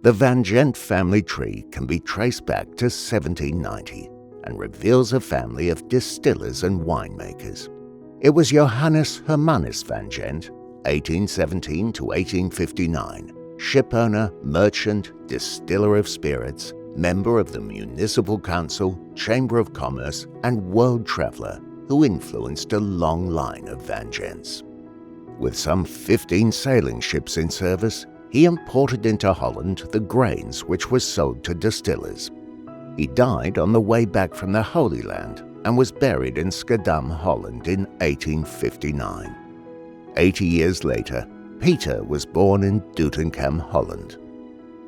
The Van Gent family tree can be traced back to 1790 and reveals a family of distillers and winemakers. It was Johannes Hermanus van Gent, 1817 to 1859, shipowner, merchant, distiller of spirits, member of the Municipal Council, Chamber of Commerce, and world traveller, who influenced a long line of Van Gents. With some 15 sailing ships in service, he imported into Holland the grains which were sold to distillers. He died on the way back from the Holy Land and was buried in Schiedam, Holland in 1859. 80 years later, Pieter was born in Doetinchem, Holland.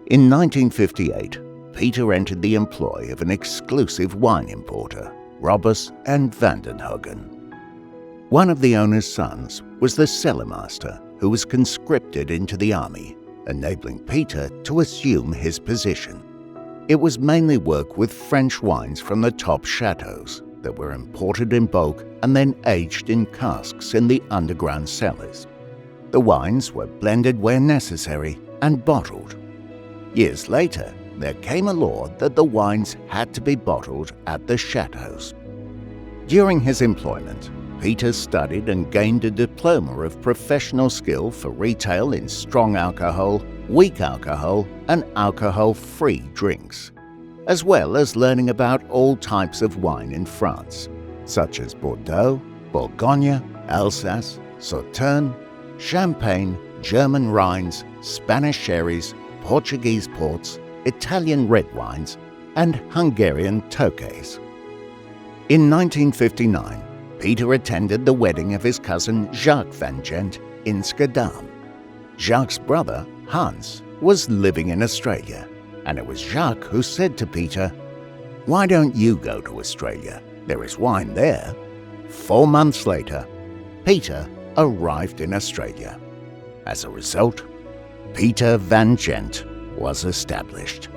In 1958, Pieter entered the employ of an exclusive wine importer, Robus and van den Hoogen. One of the owner's sons was the Cellar Master, who was conscripted into the army, enabling Pieter to assume his position. It was mainly work with French wines from the top chateaus that were imported in bulk and then aged in casks in the underground cellars. The wines were blended where necessary and bottled. Years later, there came a law that the wines had to be bottled at the chateaus. During his employment, Pieter studied and gained a diploma of professional skill for retail in strong alcohol, weak alcohol, and alcohol-free drinks, as well as learning about all types of wine in France, such as Bordeaux, Bourgogne, Alsace, Sauternes, Champagne, German Rhines, Spanish Sherries, Portuguese Ports, Italian red wines, and Hungarian Tokays. In 1959, Pieter attended the wedding of his cousin Jacques van Gent in Schiedam. Jacques' brother, Hans, was living in Australia, and it was Jacques who said to Pieter, "Why don't you go to Australia? There is wine there." 4 months later, Pieter arrived in Australia. As a result, Pieter van Gent was established.